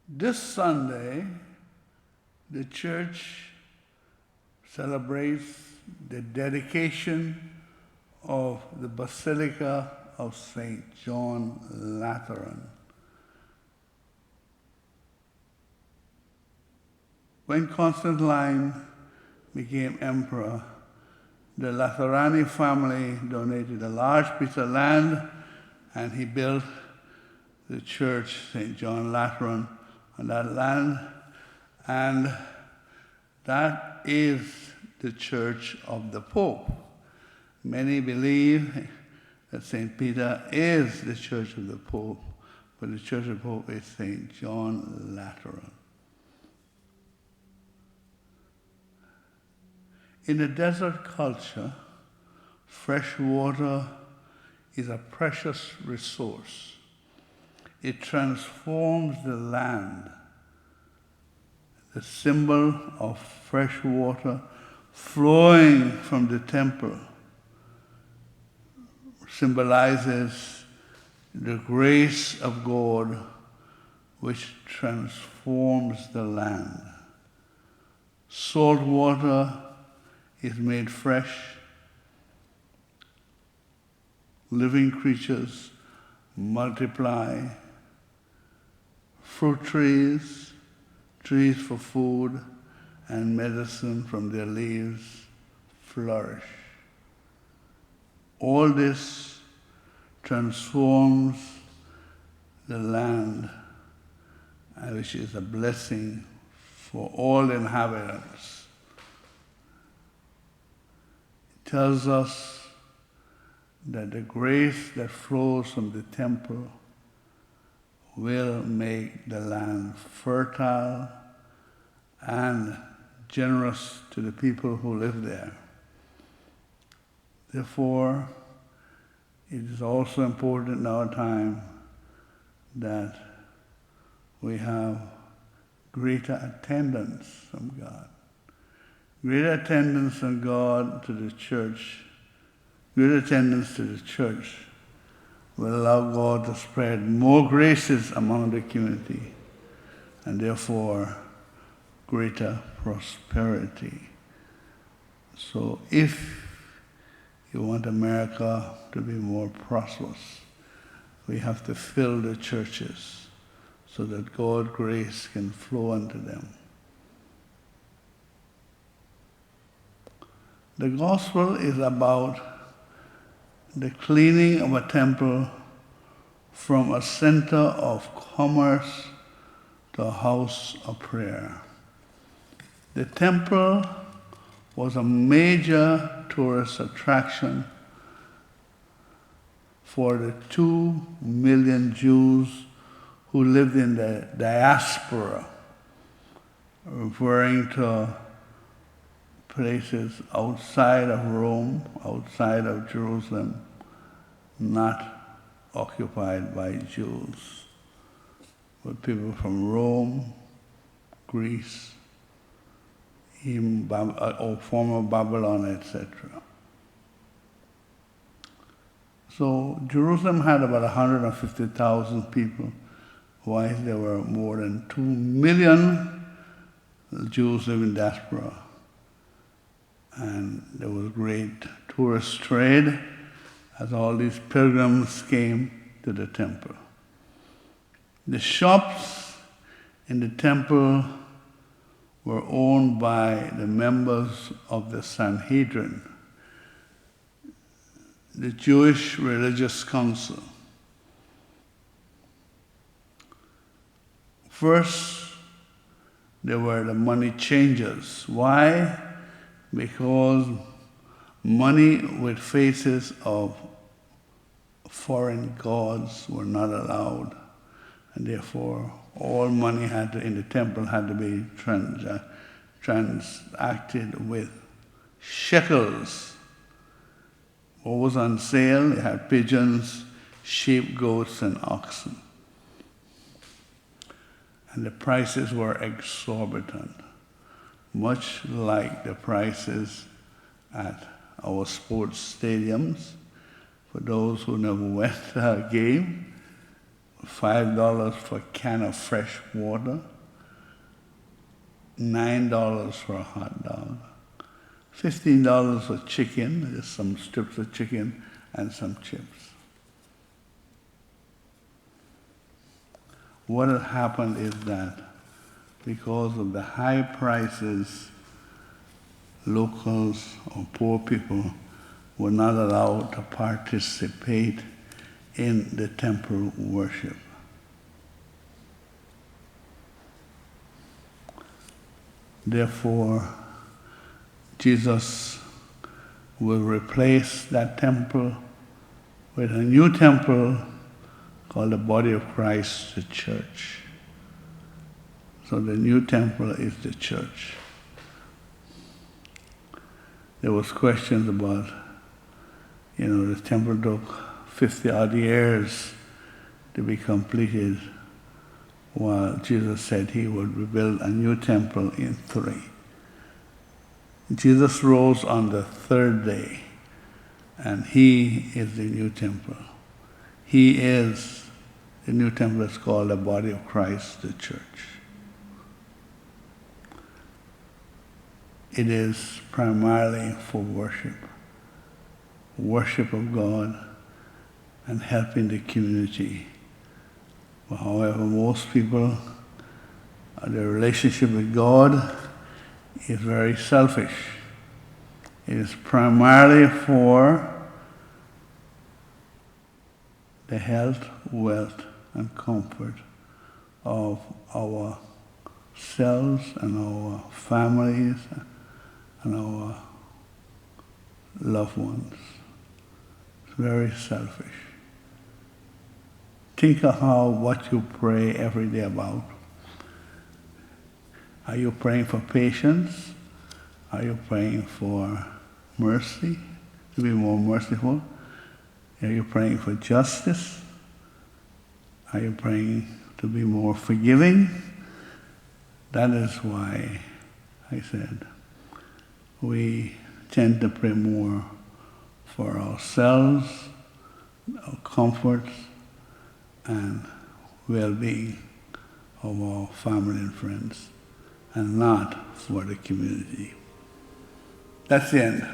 This Sunday, the church celebrates the dedication of the Basilica of St. John Lateran. When Constantine became emperor, the Lateran family donated a large piece of land and he built the church, St. John Lateran, on that land. And that is the church of the Pope. Many believe that St. Peter is the church of the Pope, but the church of the Pope is St. John Lateran. In the desert culture, fresh water is a precious resource. It transforms the land. The symbol of fresh water flowing from the temple symbolizes the grace of God which transforms the land. Salt water is made fresh. Living creatures multiply. Fruit trees, trees for food and medicine from their leaves flourish. All this transforms the land, which is a blessing for all inhabitants. It tells us that the grace that flows from the temple will make the land fertile and generous to the people who live there. Therefore, it is also important in our time that we have greater attendance from God. Greater attendance from God to the church, greater attendance to the church will allow God to spread more graces among the community and therefore greater prosperity. So if you want America to be more prosperous, we have to fill the churches so that God's grace can flow into them. The gospel is about the cleaning of a temple from a center of commerce to a house of prayer. The temple was a major tourist attraction for the 2 million Jews who lived in the diaspora, referring to places outside of Rome, outside of Jerusalem, not occupied by Jews, but people from Rome, Greece, even former Babylon, etc. So Jerusalem had about 150,000 people, while there were more than 2 million Jews living in diaspora. And there was great tourist trade as all these pilgrims came to the temple. The shops in the temple were owned by the members of the Sanhedrin, the Jewish religious council. First, there were the money changers. Why? Because money with faces of foreign gods were not allowed, and therefore all money in the temple had to be transacted with shekels. What was on sale? They had pigeons, sheep, goats, and oxen. And the prices were exorbitant, much like the prices at our sports stadiums. For those who never went to a game, $5 for a can of fresh water, $9 for a hot dog, $15 for chicken, just some strips of chicken and some chips. What had happened is that because of the high prices, locals or poor people were not allowed to participate in the temple worship. Therefore, Jesus will replace that temple with a new temple called the body of Christ, the church. So the new temple is the church. There was questions about, the temple took 50 odd years to be completed, while Jesus said he would rebuild a new temple in 3. Jesus rose on the 3rd day, and he is the new temple. He is the new temple that's called the body of Christ, the church. It is primarily for worship of God and helping the community. But however, most people, their relationship with God is very selfish. It is primarily for the health, wealth, and comfort of ourselves and our families and our loved ones. It's very selfish. Think of what you pray every day about. Are you praying for patience? Are you praying for mercy, to be more merciful? Are you praying for justice? Are you praying to be more forgiving? That is why I said we tend to pray more for ourselves, our comforts, and well-being of our family and friends, and not for the community. That's the end.